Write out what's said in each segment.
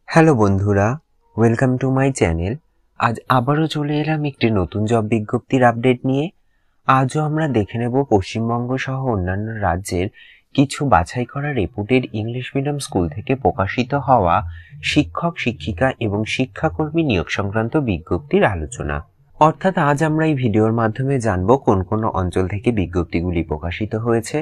Hello বন্ধুরা, welcome to my channel. আজ আবারও চলে এলাম একটি নতুন জব বিজ্ঞপ্তির আপডেট নিয়ে। আজও আমরা দেখে নেব পশ্চিমবঙ্গ সহ অন্যান্য রাজ্যের কিছু বাছাই করা রেপুটেড ইংলিশ মিডিয়াম স্কুল থেকে প্রকাশিত হওয়া শিক্ষক, শিক্ষিকা এবং শিক্ষাকর্মী নিয়োগ সংক্রান্ত বিজ্ঞপ্তির আলোচনা। অর্থাৎ আজ আমরা এই ভিডিওর মাধ্যমে জানব কোন কোন অঞ্চল থেকে বিজ্ঞপ্তিগুলি প্রকাশিত হয়েছে,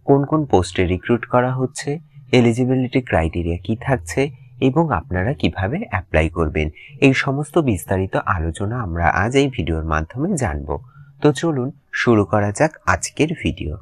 কোন কোন পোস্টে রিক্রুট করা হচ্ছে, এলিজিবিলিটি ক্রাইটেরিয়া কি থাকছে এবং আপনারা কিভাবে অ্যাপ্লাই করবেন। এই সমস্ত বিস্তারিত আলোচনা আমরা আজ এই ভিডিওর মাধ্যমে জানব। তো চলুন শুরু করা যাক আজকের ভিডিও।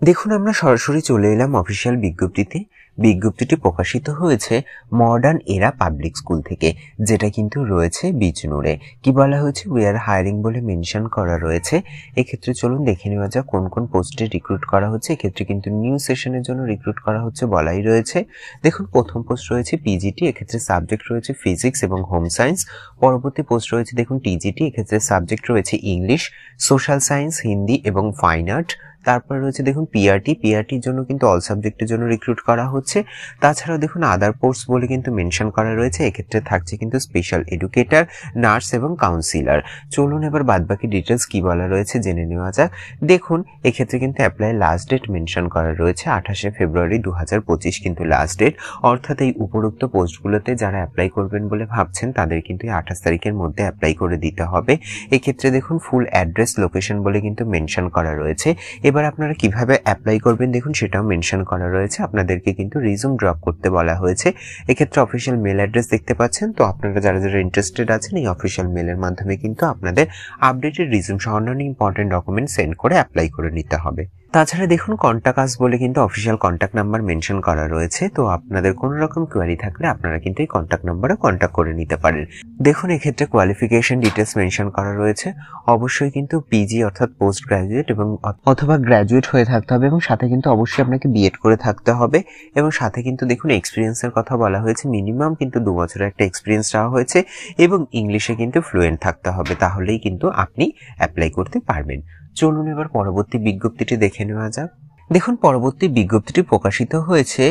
দেখুন, আমরা সরাসরি চলে এলাম অফিসিয়াল বিজ্ঞপ্তিতে। বিজ্ঞপ্তিটি প্রকাশিত হয়েছে মডার্ন এরা পাবলিক স্কুল থেকে, যেটা কিন্তু রয়েছে বিজনোরে। কি বলা হয়েছে, উই আর হায়ারিং বলে মেনশন করা রয়েছে। এক্ষেত্রে চলুন দেখে নেওয়া যাক কোন কোন পোস্টে রিক্রুট করা হচ্ছে। এক্ষেত্রে কিন্তু নিউ সেশনের জন্য রিক্রুট করা হচ্ছে বলাই রয়েছে। দেখুন, প্রথম পোস্ট রয়েছে পিজিটি, এক্ষেত্রে সাবজেক্ট রয়েছে ফিজিক্স এবং হোম সায়েন্স। পরবর্তী পোস্ট রয়েছে দেখুন টিজিটি, এক্ষেত্রে সাবজেক্ট রয়েছে ইংলিশ, সোশ্যাল সায়েন্স, হিন্দি এবং ফাইন আর্ট। তারপর রয়েছে দেখুন পিআরটির জন্য কিন্তু অল সাবজেক্টের জন্য রিক্রুট করা হচ্ছে। তাছাড়াও দেখুন আদার পোস্ট বলে কিন্তু মেনশন করা রয়েছে। এক্ষেত্রে থাকছে কিন্তু স্পেশাল এডুকেটর, নার্স এবং কাউন্সিলর। চলুন এবার বাদবাকি ডিটেলস কি বলা রয়েছে জেনে নেওয়া যাক। দেখুন, এক্ষেত্রে কিন্তু অ্যাপ্লাই লাস্ট ডেট মেনশন করা রয়েছে 28শে ফেব্রুয়ারি 2025 কিন্তু লাস্ট ডেট। অর্থাৎ এই উপরোক্ত পোস্টগুলোতে যারা অ্যাপ্লাই করবেন বলে ভাবছেন তাদের কিন্তু 28 তারিখের মধ্যে অ্যাপ্লাই করে দিতে হবে। এক্ষেত্রে দেখুন ফুল অ্যাড্রেস, লোকেশন বলে কিন্তু মেনশন করা রয়েছে। এবার আপনারা কিভাবে অ্যাপ্লাই করবেন দেখুন সেটাও মেনশন করা রয়েছে। আপনাদেরকে কিন্তু রিজুম ড্রপ করতে বলা হয়েছে। এক্ষেত্রে অফিসিয়াল মেল অ্যাড্রেস দেখতে পাচ্ছেন। তো আপনারা যারা যারা ইন্টারেস্টেড আছেন এই অফিসিয়াল মেলের মাধ্যমে কিন্তু আপনাদের আপডেটেড রিজুম সহ অন্যান্য ইম্পর্টেন্ট ডকুমেন্ট সেন্ড করে অ্যাপ্লাই করে নিতে হবে। তাছাড়া দেখুন কন্ট্যাক্ট আস বলে কিন্তু অফিসিয়াল কন্ট্যাক্ট নাম্বার মেনশন করা রয়েছে। তো আপনাদের কোনো রকম কোয়ারি থাকলে আপনারা কিন্তু এই কন্ট্যাক্ট নাম্বারে কন্ট্যাক্ট করে নিতে পারেন। দেখুন, এক্ষেত্রে কোয়ালিফিকেশন ডিটেলস মেনশন করা রয়েছে। অবশ্যই কিন্তু পিজি অর্থাৎ পোস্ট গ্রাজুয়েট এবং অথবা গ্রাজুয়েট হয়ে থাকতে হবে এবং সাথে কিন্তু অবশ্যই আপনাকে বিএড করে থাকতে হবে। এবং সাথে কিন্তু দেখুন এক্সপিরিয়েন্সের কথা বলা হয়েছে। মিনিমাম কিন্তু 2 বছরের একটা এক্সপিরিয়েন্স চাওয়া হয়েছে এবং ইংলিশে কিন্তু ফ্লুয়েন্ট থাকতে হবে, তাহলেই কিন্তু আপনি অ্যাপ্লাই করতে পারবেন। চলুন এবার পরবর্তী বিজ্ঞপ্তিটি দেখে নেওয়া যাক। দেখুন, পরবর্তী বিজ্ঞপ্তিটি প্রকাশিত হয়েছে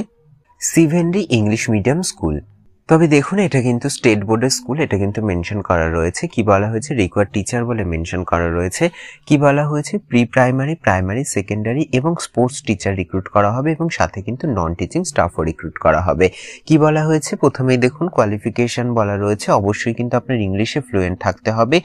সিভেন্ডি ইংলিশ মিডিয়াম স্কুল। তবে দেখুন এটা কিন্তু স্টেট বোর্ডের স্কুল, এটা কিন্তু মেনশন করা রয়েছে। কি বলা হয়েছে, রিকোয়ার্ড টিচার বলে মেনশন করা রয়েছে। কি বলা হয়েছে, প্রি প্রাইমারি, প্রাইমারি, সেকেন্ডারি এবং স্পোর্টস টিচার রিক্রুট করা হবে এবং সাথে কিন্তু নন টিচিং স্টাফও রিক্রুট করা হবে। কি বলা হয়েছে, প্রথমেই দেখুন কোয়ালিফিকেশন বলা রয়েছে। অবশ্যই কিন্তু আপনার ইংলিশে ফ্লুয়েন্ট থাকতে হবে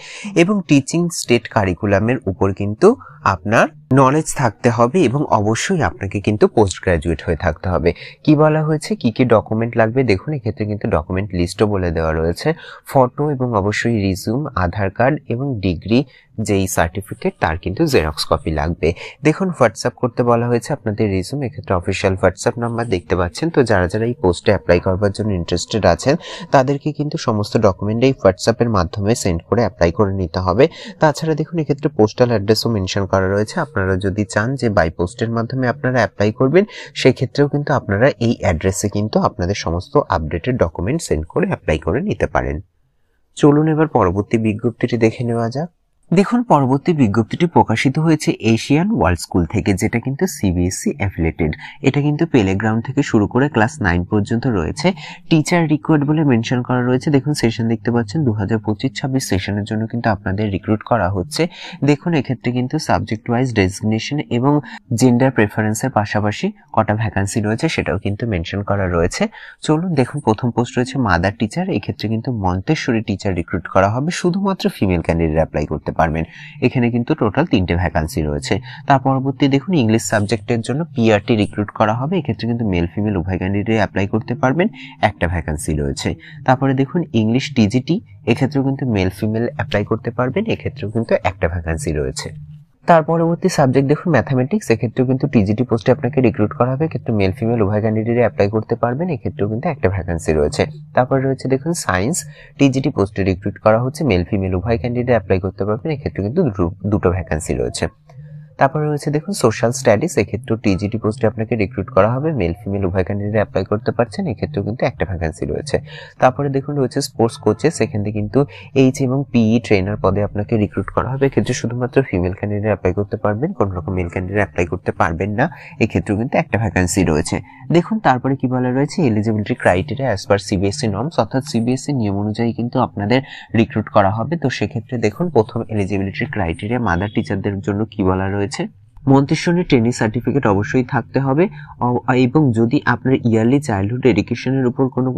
এবং টিচিং স্টেট কারিকুলামের উপর কিন্তু আপনার নলেজ থাকতে হবে এবং অবশ্যই আপনাকে কিন্তু পোস্ট গ্রাজুয়েট হয়ে থাকতে হবে। কি বলা হয়েছে, কি কি ডকুমেন্ট লাগবে দেখুন। এক্ষেত্রে কিন্তু ডকুমেন্ট লিস্টও বলে দেওয়া রয়েছে। ফটো এবং অবশ্যই রিজিউম, আধার কার্ড এবং ডিগ্রি যেই সার্টিফিকেট তার কিন্তু জেরক্স কপি লাগবে। দেখুন, হোয়াটসঅ্যাপ করতে বলা হয়েছে আপনাদের রিজিউম। এক্ষেত্রে অফিসিয়াল হোয়াটসঅ্যাপ নাম্বার দেখতে পাচ্ছেন। তো যারা যারা এই পোস্টে অ্যাপ্লাই করবার জন্য ইন্টারেস্টেড আছেন তাদেরকে কিন্তু সমস্ত ডকুমেন্ট এই হোয়াটসঅ্যাপের মাধ্যমে সেন্ড করে অ্যাপ্লাই করে নিতে হবে। তাছাড়া দেখুন এক্ষেত্রে পোস্টাল অ্যাড্রেসও মেনশন করা রয়েছে। আপনারা যদি চান যে বাই পোস্টের মাধ্যমে আপনারা অ্যাপ্লাই করবেন, সেক্ষেত্রেও কিন্তু আপনারা এই অ্যাড্রেসে কিন্তু আপনাদের সমস্ত আপডেটেড ডকুমেন্ট সেন্ড করে অ্যাপ্লাই করে নিতে পারেন। চলুন এবার পরবর্তী বিজ্ঞপ্তিটি দেখে নেওয়া যাক। দেখুন, পরবর্তী বিজ্ঞপ্তিটি প্রকাশিত হয়েছে এশিয়ান ওয়ার্ল্ড স্কুল থেকে, যেটা কিন্তু সিবিএসসি অ্যাফিলিয়েটেড। এটা কিন্তু প্লেগ্রাউন্ড থেকে শুরু করে ক্লাস 9 পর্যন্ত রয়েছে। টিচার রিকোয়ার্ড বলে মেনশন করা রয়েছে। দেখুন সেশন দেখতে পাচ্ছেন 2025-26 সেশনের জন্য কিন্তু আপনাদের রিক্রুট করা হচ্ছে। দেখুন এক্ষেত্রে কিন্তু সাবজেক্ট ওয়াইজ ডেজিগনেশন এবং জেন্ডার প্রেফারেন্সের পাশাপাশি কটা ভ্যাকান্সি রয়েছে সেটাও কিন্তু মেনশন করা রয়েছে। চলুন দেখুন, প্রথম পোস্ট রয়েছে মাদার টিচার। এক্ষেত্রে কিন্তু মন্তেশ্বরী টিচার রিক্রুট করা হবে। শুধুমাত্র ফিমেল ক্যান্ডিডেট অ্যাপ্লাই করতে পারবেন। এখানে কিন্তু টোটাল 3টে ভ্যাকান্সি রয়েছে। তার পরবর্তী দেখুন ইংলিশ সাবজেক্টের জন্য পিআরটি রিক্রুট করা হবে। এক্ষেত্রে কিন্তু মেল ফিমেল উভয় ক্যান্ডিডেট অ্যাপ্লাই করতে পারবেন, একটা ভ্যাকান্সি রয়েছে। তারপরে দেখুন ইংলিশ টিজিটি, এক্ষেত্রেও কিন্তু মেল ফিমেল অ্যাপ্লাই করতে পারবেন, এক্ষেত্রেও কিন্তু একটা ভ্যাকান্সি রয়েছে। তার পরবর্তী সাবজেক্ট দেখুন ম্যাথামেটিক্স, এক্ষেত্রেও কিন্তু টিজিটি পোস্টে আপনাকে রিক্রুট করা হবে। এক্ষেত্রে মেল ফিমেল উভয় ক্যান্ডিডেট অ্যাপ্লাই করতে পারবেন, এক্ষেত্রেও কিন্তু একটা ভ্যাকান্সি রয়েছে। তারপরে রয়েছে দেখুন সায়েন্স, টিজিটি পোস্টে রিক্রুট করা হচ্ছে, মেল ফিমেল উভয় ক্যান্ডিডেট অ্যাপ্লাই করতে পারবেন, এক্ষেত্রে কিন্তু দুটো ভ্যাকান্সি রয়েছে। তারপরে রয়েছে দেখুন সোশ্যাল স্টাডিজ, এক্ষেত্রেও টিজিটি পোস্টে আপনাকে রিক্রুট করা হবে, মেল ফিমেল উভয় ক্যান্ডিডেট অ্যাপ্লাই করতে পারছেন, এক্ষেত্রেও কিন্তু একটা ভ্যাকেন্সি রয়েছে। তারপরে দেখুন রয়েছে স্পোর্টস কোচেস, এখানে কিন্তু এইচ এবং পিই ট্রেনার পদে আপনাকে রিক্রুট করা হবে, এক্ষেত্রে শুধুমাত্র ফিমেল ক্যান্ডিডেট অ্যাপ্লাই করতে পারবেন, কোনো রকম মেল ক্যান্ডিডেট অ্যাপ্লাই করতে পারবেন না, এক্ষেত্রেও কিন্তু একটা ভ্যাকেন্সি রয়েছে। দেখুন তারপরে কি বলা রয়েছে, eligibility criteria as per CBSE norms, অর্থাৎ সিবিএসই নিয়ম অনুযায়ী কিন্তু আপনাদের রিক্রুট করা হবে। তো সেক্ষেত্রে দেখুন প্রথম এলিজিবিলিটি ক্রাইটেরিয়া মাদার টিচারদের জন্য কি বলা রয়েছে, মন্তেশ্বরী ট্রেনিং সার্টিফিকেট অবশ্যই থাকতে হবে, এবং যদি আপনার ইয়ারলি চাইল্ডহুড এডুকেশনের উপর কোনো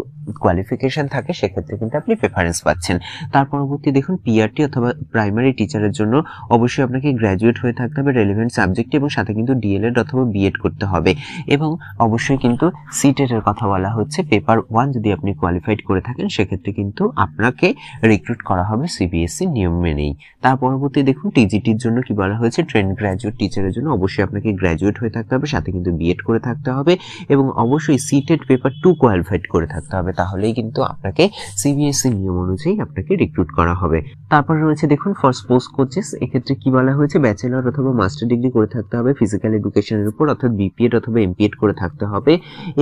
কোয়ালিফিকেশন থাকে সেক্ষেত্রে কিন্তু আপনি প্রেফারেন্স পাচ্ছেন। তার পরবর্তী দেখুন পিআরটি অথবা প্রাইমারি টিচারের জন্য অবশ্যই আপনাকে গ্র্যাজুয়েট হয়ে থাকতে হবে রেলেভেন্ট সাবজেক্ট, এবং সাথে কিন্তু ডিএলএড অথবা বিএড করতে হবে, এবং অবশ্যই কিন্তু সিটেটের কথা বলা হচ্ছে, পেপার 1 যদি আপনি কোয়ালিফাইড করে থাকেন সেক্ষেত্রে কিন্তু আপনাকে রিক্রুট করা হবে সিবিএসই নিয়ম মেনেই। তার পরবর্তী দেখুন টিজিটির জন্য কি বলা হয়েছে, ট্রেন্ড গ্র্যাজুয়েট টিচারের জন্য অবশ্যই আপনাকে গ্র্যাজুয়েট হয়ে থাকতে হবে, সাথে কিন্তু বিএড করে থাকতে হবে, এবং অবশ্যই সিটেট পেপার 2 কোয়ালিফাইড করে থাকতে হবে, তাহলেই কিন্তু আপনাকে সিবিএসই নিয়ম অনুযায়ী আপনাকে রিক্রুট করা হবে। তারপর রয়েছে দেখুন ফর স্পোর্টস কোচেস, এক্ষেত্রে কি বলা হয়েছে, ব্যাচেলর অথবা মাস্টার ডিগ্রি করে থাকতে হবে ফিজিক্যাল এডুকেশনের উপর, অর্থাৎ বিপিএড অথবা এমপিএড করে থাকতে হবে,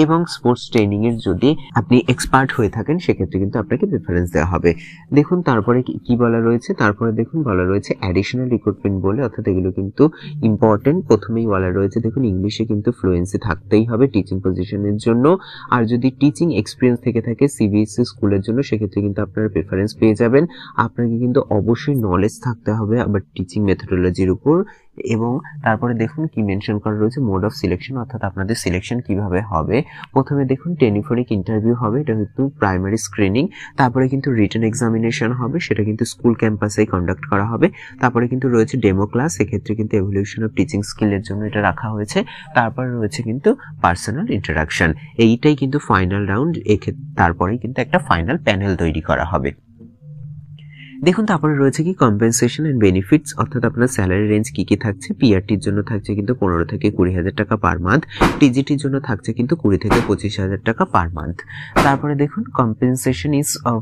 এবং স্পোর্টস ট্রেনিং এর যদি আপনি এক্সপার্ট হয়ে থাকেন সেক্ষেত্রে কিন্তু আপনাকে প্রেফারেন্স দেওয়া হবে। দেখুন তারপরে কি বলা রয়েছে, তারপরে দেখুন বলা রয়েছে অ্যাডিশনাল রিক্রুটমেন্ট বলে, অর্থাৎ এগুলো কিন্তু ইম্পর্টেন্ট। প্রথমেই বলা রয়েছে দেখুন ইংলিশে কিন্তু ফ্লুয়েন্সি থাকতেই হবে টিচিং পজিশনের জন্য, আর যদি টিচিং এক্সপিরিয়েন্স থেকে থাকে সিবিএসই স্কুলের জন্য সেক্ষেত্রে কিন্তু আপনারা প্রেফারেন্স পেয়ে যাবেন। আপনাকে কিন্তু অবশ্যই নলেজ থাকতে হবে আবার টিচিং মেথোডোলজির উপর, এবং তারপরে দেখুন কি মেনশন করা রয়েছে মোড অফ সিলেকশন, অর্থাৎ আপনাদের সিলেকশন কিভাবে হবে। প্রথমে দেখুন টেলিফোনিক ইন্টারভিউ হবে, এটা কিন্তু প্রাইমারি স্ক্রিনিং, তারপরে কিন্তু রিটেন এক্সামিনেশন হবে, সেটা কিন্তু স্কুল ক্যাম্পাসেই কন্ডাক্ট করা হবে, তারপরে কিন্তু রয়েছে ডেমো ক্লাস, এক্ষেত্রে কিন্তু এভলিউশন অফ টিচিং স্কিলের জন্য এটা রাখা হয়েছে, তারপরে রয়েছে কিন্তু পার্সোনাল ইন্টারাকশন, এইটাই কিন্তু ফাইনাল রাউন্ড, তারপরেই কিন্তু একটা ফাইনাল প্যানেল তৈরি করা হবে। দেখুন তারপরে রয়েছে কি কম্পেনসেশন এন্ড বেনিফিটস, অর্থাৎ আপনার স্যালারি রেঞ্জ কি কি থাকছে, পিআরটির জন্য থাকছে কিন্তু 15 থেকে 20,000 টাকা পার মান্থ, টিজিটির জন্য থাকছে কিন্তু 20 থেকে 25,000 টাকা পার মান্থ। তারপরে দেখুন compensation is of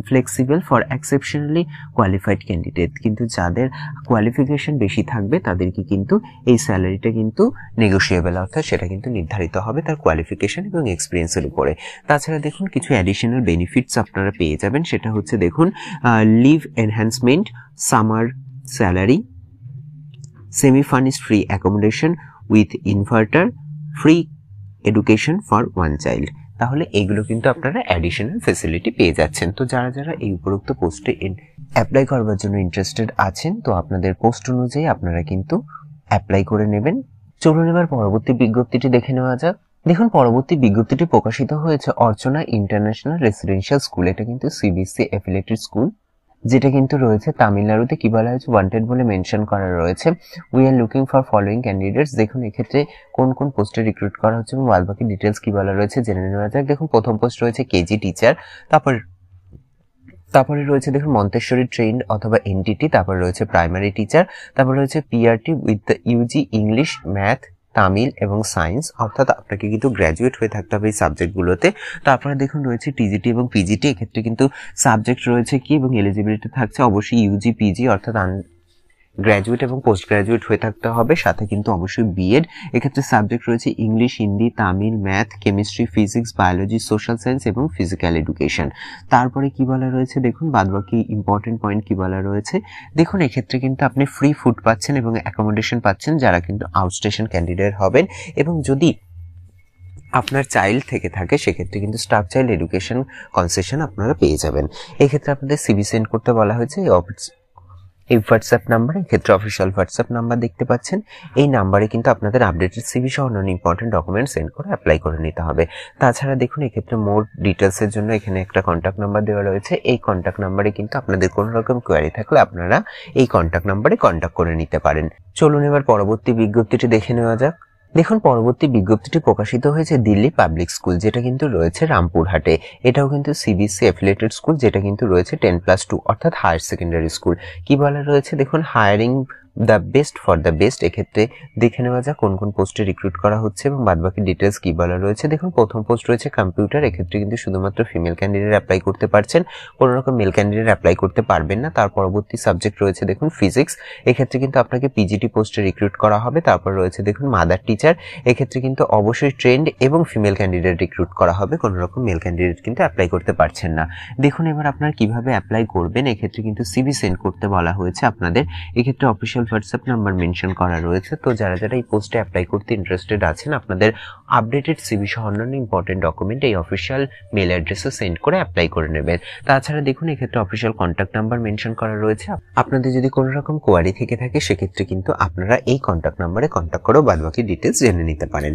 flexible for exceptionally qualified candidate, কিন্তু যাদের কোয়ালিফিকেশন বেশি থাকবে তাদেরকে কিন্তু এই স্যালারিটা কিন্তু নেগোশিয়েবল, অর্থাৎ সেটা কিন্তু নির্ধারিত হবে তার কোয়ালিফিকেশন এবং এক্সপিরিয়েন্সের উপরে। তাছাড়া দেখুন কিছু অ্যাডিশনাল বেনিফিটস আপনারা পেয়ে যাবেন, সেটা হচ্ছে দেখুন leave enhancement, summer salary, semi-furnished free accommodation with inverter, free education for one child। তাহলে এগুলো কিন্তু আপনারা অ্যাডিশনাল ফ্যাসিলিটি পেয়ে যাচ্ছেন। তো যারা যারা এই উপরোক্ত পোস্টে অ্যাপ্লাই করবার জন্য ইন্টারেস্টেড আছেন, তো আপনাদের পোস্ট অনুযায়ী আপনারা কিন্তু অ্যাপ্লাই করে নেবেন। চলুন এবার পরবর্তী বিজ্ঞপ্তিটি দেখে নেওয়া যাক। দেখুন পরবর্তী বিজ্ঞপ্তিটি প্রকাশিত হয়েছে অর্চনা ইন্টারন্যাশনাল রেসিডেন্সিয়াল স্কুল, এটা কিন্তু সিবিএসসি অ্যাফিলিয়েটেড স্কুল, যেটা কিন্তু রয়েছে তামিলনাড়ুতে। কি বলা হয়েছে, ওয়ান্টেড বলে মেনশন করা রয়েছে, we are looking for following candidates. দেখুন এক্ষেত্রে কোন কোন পোস্টে রিক্রুট করা হচ্ছে এবং বাদবাকি ডিটেলস কি বলা রয়েছে জেনে নেওয়া যাক। দেখুন প্রথম পোস্ট রয়েছে কেজি টিচার, তারপরে রয়েছে দেখুন মন্তেশ্বরী ট্রেন্ড অথবা এনটিটি, তারপরে রয়েছে প্রাইমারি টিচার, তারপরে রয়েছে PRT with the UG English, math, Tamil এবং সায়েন্স, অর্থাৎ আপনাকে কিন্তু গ্র্যাজুয়েট হয়ে থাকতে হবে এই সাবজেক্টগুলোতে। তারপরে দেখুন রয়েছে টিজিটি এবং পিজিটি, এক্ষেত্রে কিন্তু সাবজেক্ট রয়েছে কি এবং এলিজিবিলিটি থাকছে অবশ্যই ইউজি পিজি, অর্থাৎ গ্র্যাজুয়েট এবং পোস্ট গ্র্যাজুয়েট হয়ে থাকতে হবে, সাথে কিন্তু অবশ্যই বিএড। এক্ষেত্রে সাবজেক্ট রয়েছে English, Hindi, Tamil, math, chemistry, physics, biology, social science এবং ফিজিক্যাল এডুকেশন। তারপরে কি বলা রয়েছে দেখুন বাদবাকি ইম্পর্টেন্ট পয়েন্ট কি বলা রয়েছে। দেখুন এক্ষেত্রে কিন্তু আপনি ফ্রি ফুড পাচ্ছেন এবং অ্যাকোমোডেশন পাচ্ছেন যারা কিন্তু আউটস্টেশন ক্যান্ডিডেট হবেন, এবং যদি আপনার চাইল্ড থেকে থাকে সেক্ষেত্রে কিন্তু স্টাফ চাইল্ড এডুকেশন কনসেশন আপনারা পেয়ে যাবেন। এক্ষেত্রে আপনাদের সিভি সেন্ড করতে বলা হয়েছে এই হোয়াটসঅ্যাপ নাম্বার, এক্ষেত্রে অফিসিয়াল হোয়াটসঅ্যাপ নাম্বার দেখতে পাচ্ছেন, এই নাম্বারে কিন্তু আপনাদের আপডেটেড সিভি সহ অন্যান্য ইম্পর্টেন্ট ডকুমেন্ট সেন্ড করে অ্যাপ্লাই করে নিতে হবে। তাছাড়া দেখুন এক্ষেত্রে মোর ডিটেলসের জন্য এখানে একটা কন্ট্যাক্ট নাম্বার দেওয়া রয়েছে, এই কন্ট্যাক্ট নাম্বারে কিন্তু আপনাদের কোনো রকম কোয়ারি থাকলে আপনারা এই কন্ট্যাক্ট নাম্বারে কন্ট্যাক্ট করে নিতে পারেন। চলুন এবার পরবর্তী বিজ্ঞপ্তিটি দেখে নেওয়া যাক। দেখুন পরবর্তী বিজ্ঞপ্তিটি প্রকাশিত হয়েছে দিল্লি পাবলিক স্কুল, যেটা কিন্তু রয়েছে রামপুরহাটে, এটাও কিন্তু সিবিএসসি অ্যাফিলিয়েটেড স্কুল, যেটা কিন্তু রয়েছে 10+2 অর্থাৎ হায়ার সেকেন্ডারি স্কুল। কি বলা রয়েছে দেখুন, hiring the best for the best. এক্ষেত্রে দেখে নেওয়া যাক কোন কোন পোস্টে রিক্রুট করা হচ্ছে এবং বাদবাকি ডিটেলস কি বলা রয়েছে। দেখুন প্রথম পোস্ট রয়েছে কম্পিউটার। এক্ষেত্রে কিন্তু শুধুমাত্র ফিমেল ক্যান্ডিডেট অ্যাপ্লাই করতে পারছেন, কোনো রকম মেল ক্যান্ডিডেট অ্যাপ্লাই করতে পারবেন না। তার পরবর্তী সাবজেক্ট রয়েছে দেখুন ফিজিক্স। এক্ষেত্রে কিন্তু আপনাকে পিজিটি পোস্টে রিক্রুট করা হবে। তারপর রয়েছে দেখুন মাদার টিচার। এক্ষেত্রে কিন্তু অবশ্যই ট্রেন্ড এবং ফিমেল ক্যান্ডিডেট রিক্রুট করা হবে, কোনো রকম মেল ক্যান্ডিডেট কিন্তু অ্যাপ্লাই করতে পারছেন না। দেখুন এবার আপনারা কিভাবে অ্যাপ্লাই করবেন। এক্ষেত্রে কিন্তু সিভি সেন্ড করতে বলা হয়েছে আপনাদের। এক্ষেত্রে অফিসিয়াল হোয়াটসঅ্যাপ নাম্বার মেনশন করা রয়েছে। তো যারা যারা এই পোস্টে অ্যাপ্লাই করতে ইন্টারেস্টেড আছেন, আপনাদের আপডেটেড সিভি সহ অন্যান্য ইম্পর্টেন্ট ডকুমেন্ট এই অফিসিয়াল মেল অ্যাড্রেসে সেন্ড করে অ্যাপ্লাই করে নেবেন। তাছাড়া দেখুন এক্ষেত্রে অফিসিয়াল কন্ট্যাক্ট নাম্বার মেনশন করা রয়েছে। আপনাদের যদি কোনো রকম কোয়ারি থেকে থাকে সেক্ষেত্রে কিন্তু আপনারা এই কন্ট্যাক্ট নাম্বারে কন্ট্যাক্ট করেও বাদবাকি ডিটেলস জেনে নিতে পারেন।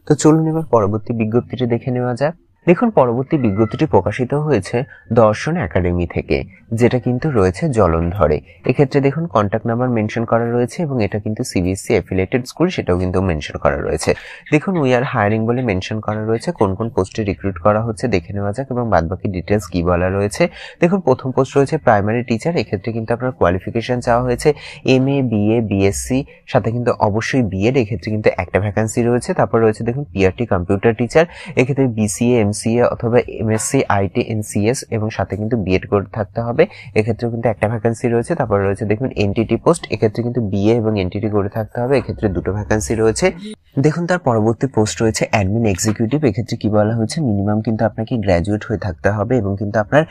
তো চলুন এবার পরবর্তী বিজ্ঞপ্তিটি দেখে নেওয়া যাক। দেখুন পরবর্তী বিজ্ঞপ্তিটি প্রকাশিত হয়েছে দর্শন একাডেমি থেকে, যেটা কিন্তু রয়েছে জলন্ধরে। এক্ষেত্রে দেখুন কন্ট্যাক্ট নাম্বার মেনশন করা রয়েছে এবং এটা কিন্তু সিবিএসসি অ্যাফিলিয়েটেড স্কুল, সেটাও কিন্তু মেনশন করা রয়েছে। দেখুন উই আর হায়ারিং বলে মেনশন করা রয়েছে। কোন কোন পোস্টে রিক্রুট করা হচ্ছে দেখে নেওয়া যাক এবং বাদবাকি ডিটেলস কি বলা রয়েছে। দেখুন প্রথম পোস্ট রয়েছে প্রাইমারি টিচার। এক্ষেত্রে কিন্তু আপনার কোয়ালিফিকেশন চাওয়া হয়েছে এমএ, বিএ, বিএসসি, সাথে কিন্তু অবশ্যই বিএড। এক্ষেত্রে কিন্তু একটা ভ্যাকান্সি রয়েছে। তারপর রয়েছে দেখুন পিআরটি কম্পিউটার টিচার। এক্ষেত্রে বিসিএ, এমসিএ অথবা এমএসসি, আইটি, এনসিএস এবং সাথে কিন্তু বিএড করে থাকতে হবে। এক্ষেত্রেও কিন্তু একটা ভ্যাকান্সি রয়েছে। তারপর রয়েছে দেখুন এনটিটি পোস্ট। এক্ষেত্রে কিন্তু বিএ এবং এনটিটি করে থাকতে হবে। এক্ষেত্রে দুটো ভ্যাকান্সি রয়েছে। দেখুন তার পরবর্তী পোস্ট রয়েছে অ্যাডমিন এক্সিকিউটিভ। এক্ষেত্রে কি বলা হচ্ছে, মিনিমাম কিন্তু আপনাকে গ্র্যাজুয়েট হয়ে থাকতে হবে এবং কিন্তু আপনার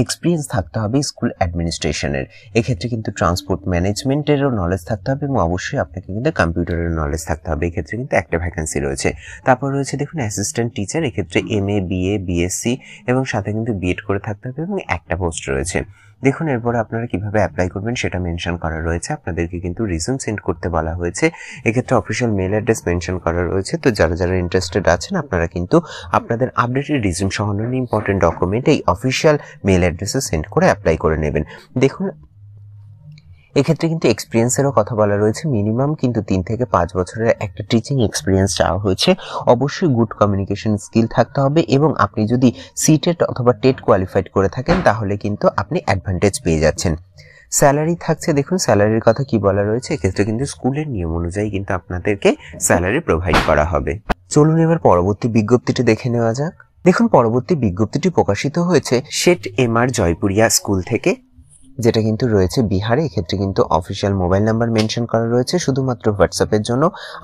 এক্সপিরিয়েন্স থাকতে হবে স্কুল অ্যাডমিনিস্ট্রেশনের। এক্ষেত্রে কিন্তু ট্রান্সপোর্ট ম্যানেজমেন্টেরও নলেজ থাকতে হবে এবং অবশ্যই আপনাকে কিন্তু কম্পিউটারের নলেজ থাকতে হবে। এক্ষেত্রে কিন্তু একটা ভ্যাকান্সি রয়েছে। তারপর রয়েছে দেখুন অ্যাসিস্ট্যান্ট টিচার। এক্ষেত্রে এমএ, বিএ, বিএসসি এবং সাথে কিন্তু বিএড করে থাকতে হবে এবং একটা পোস্ট রয়েছে। দেখুন এরপরে আপনারা কিভাবে অ্যাপ্লাই করবেন সেটা মেনশন করা রয়েছে। আপনাদেরকে কিন্তু রিজিউম সেন্ড করতে বলা হয়েছে। এক্ষেত্রে অফিসিয়াল মেল অ্যাড্রেস মেনশন করা রয়েছে। তো যারা যারা ইন্টারেস্টেড আছেন আপনারা কিন্তু আপনাদের আপডেটেড রিজিউম সহ অন্যান্য ইম্পর্টেন্ট ডকুমেন্ট এই অফিসিয়াল মেল অ্যাড্রেসে সেন্ড করে অ্যাপ্লাই করে নেবেন। দেখুন এক্ষেত্রে কিন্তু এক্সপিরিয়েন্সেরও কথা বলা রয়েছে। মিনিমাম কিন্তু 3 থেকে 5 বছরের একটা টিচিং এক্সপিরিয়েন্স চাওয়া হয়েছে। অবশ্যই গুড কমিউনিকেশন স্কিল থাকতে হবে এবং আপনি যদি সিটেট অথবা টেট কোয়ালিফাইড করে থাকেন তাহলে কিন্তু আপনি অ্যাডভান্টেজ পেয়ে যাচ্ছেন। স্যালারি থাকছে, দেখুন স্যালারির কথা কি বলা রয়েছে। এক্ষেত্রে কিন্তু স্কুলের নিয়ম অনুযায়ী কিন্তু আপনাদেরকে স্যালারি প্রোভাইড করা হবে। চলুন এবার পরবর্তী বিজ্ঞপ্তিটি দেখে নেওয়া যাক। দেখুন পরবর্তী বিজ্ঞপ্তিটি প্রকাশিত হয়েছে শেঠ এমআর জয়পুরিয়া স্কুল থেকে, যেটা কিন্তু রয়েছে বিহারে। এক্ষেত্রে কিন্তু অফিসিয়াল মোবাইল নাম্বার মেনশন করা রয়েছে শুধুমাত্র হোয়াটসঅ্যাপের জন্য।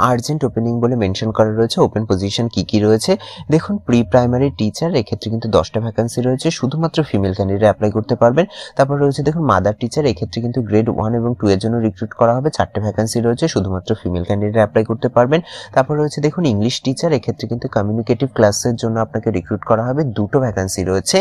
আর্জেন্ট ওপেনিং বলে মেনশন করা রয়েছে। ওপেন পজিশন কি কি রয়েছে দেখুন। প্রি প্রাইমারি টিচার, এক্ষেত্রে কিন্তু 10টা ভ্যাকান্সি রয়েছে, শুধুমাত্র ফিমেল ক্যান্ডিডেট অ্যাপ্লাই করতে পারবেন। তারপর রয়েছে দেখুন মাদার টিচার। এক্ষেত্রে কিন্তু গ্রেড 1 এবং 2 এর জন্য রিক্রুট করা হবে। 4টে ভ্যাকান্সি রয়েছে, শুধুমাত্র ফিমেল ক্যান্ডিডেট অ্যাপ্লাই করতে পারবেন। তারপর রয়েছে দেখুন ইংলিশ টিচার। এক্ষেত্রে কিন্তু কমিউনিকেটিভ ক্লাসের জন্য আপনাকে রিক্রুট করা হবে। 2টো ভ্যাকান্সি রয়েছে,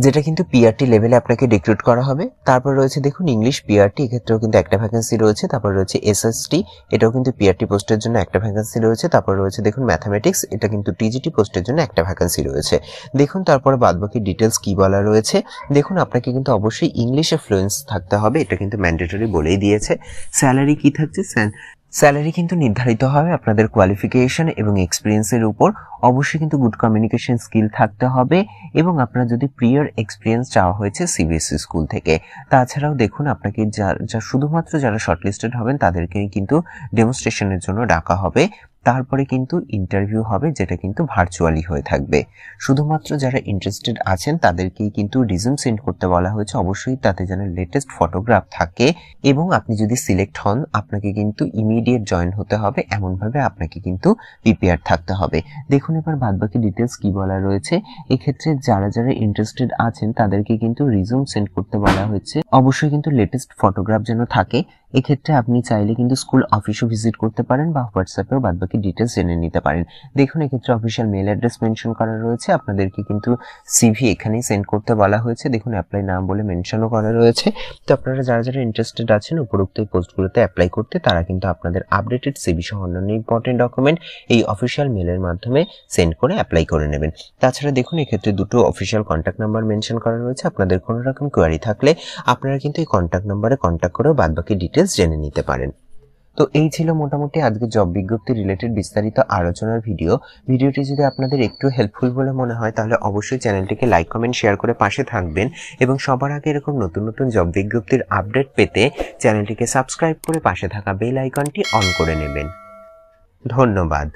যেটা কিন্তু পিআরটি লেভেলে আপনাকে রিক্রুট করা হবে। তারপর রয়েছে দেখুন ইংলিশ পিআরটি। এক্ষেত্রেও কিন্তু একটা ভ্যাকান্সি রয়েছে। তারপর রয়েছে এসএসটি, এটাও কিন্তু পিআরটি পোস্টের জন্য একটা ভ্যাকান্সি রয়েছে। তারপর রয়েছে দেখুন ম্যাথামেটিক্স, এটা কিন্তু টিজিটি পোস্টের জন্য একটা ভ্যাকান্সি রয়েছে। দেখুন তারপরে বাদবাকি ডিটেলস কি বলা রয়েছে। দেখুন আপনাকে কিন্তু অবশ্যই ইংলিশে ফ্লুয়েন্স থাকতে হবে, এটা কিন্তু ম্যান্ডেটরি বলেই দিয়েছে। স্যালারি কি থাকছে, স্যালারি কিন্তু নির্ধারিত হবে আপনাদের কোয়ালিফিকেশন এবং এক্সপিরিয়েন্সের উপর। অবশ্যই কিন্তু গুড কমিউনিকেশন স্কিল থাকতে হবে এবং আপনার যদি প্রিয়র এক্সপিরিয়েন্স চাওয়া হয়েছে সিবিএসসি স্কুল থেকে। তাছাড়াও দেখুন আপনাকে যা শুধুমাত্র যারা শর্টলিস্টেড হবেন তাদেরকেই কিন্তু ডেমনস্ট্রেশনের জন্য ডাকা হবে। তারপরে কিন্তু ইন্টারভিউ হবে, যেটা কিন্তু ভার্চুয়ালি হয়ে থাকবে। শুধুমাত্র যারা ইন্টারেস্টেড আছেন তাদেরকেই কিন্তু রিজিউম সেন্ড করতে বলা হয়েছে। অবশ্যই তাতে যেন লেটেস্ট ফটোগ্রাফ থাকে এবং আপনি যদি সিলেক্ট হন আপনাকে কিন্তু ইমিডিয়েট জয়েন হতে হবে, এমনভাবে আপনাকে কিন্তু প্রিপেয়ার থাকতে হবে। দেখুন এবার বাদবাকি ডিটেলস কি বলা রয়েছে। এক্ষেত্রে যারা যারা ইন্টারেস্টেড আছেন তাদেরকে কিন্তু রিজিউম সেন্ড করতে বলা হয়েছে। অবশ্যই কিন্তু লেটেস্ট ফটোগ্রাফ যেন থাকে। এক্ষেত্রে আপনি চাইলে কিন্তু স্কুল অফিসও ভিজিট করতে পারেন বা হোয়াটসঅ্যাপেও বাদবাকি ডিটেলস জেনে নিতে পারেন। দেখুন এক্ষেত্রে অফিসিয়াল মেল অ্যাড্রেস মেনশন করা রয়েছে। আপনাদেরকে কিন্তু সিভি এখানেই সেন্ড করতে বলা হয়েছে। দেখুন অ্যাপ্লাই নাম বলে মেনশনও করা রয়েছে। তো আপনারা যারা যারা ইন্টারেস্টেড আছেন উপরোক্ত এই পোস্টগুলোতে অ্যাপ্লাই করতে, তারা কিন্তু আপনাদের আপডেটেড সিভি সহ অন্যান্য ইম্পর্টেন্ট ডকুমেন্ট এই অফিসিয়াল মেলের মাধ্যমে সেন্ড করে অ্যাপ্লাই করে নেবেন। তাছাড়া দেখুন এক্ষেত্রে 2টো অফিসিয়াল কন্ট্যাক্ট নাম্বার মেনশন করা রয়েছে। আপনাদের কোনো রকম কোয়ারি থাকলে আপনারা কিন্তু এই কন্ট্যাক্ট নাম্বারে কন্ট্যাক্ট করেও বাদবাকি ডিটেলস জেনে নিতে পারেন। তো এই ছিল মোটামুটি আজকে জব বিজ্ঞপ্তি রিলেটেড বিস্তারিত আলোচনার ভিডিওটি যদি আপনাদের একটু হেল্পফুল বলে মনে হয় তাহলে অবশ্যই চ্যানেলটিকে লাইক কমেন্ট শেয়ার করে পাশে থাকবেন এবং সবার আগে এরকম নতুন নতুন জব বিজ্ঞপ্তির আপডেট পেতে চ্যানেলটিকে সাবস্ক্রাইব করে পাশে থাকা বেল আইকনটি অন করে নেবেন। ধন্যবাদ।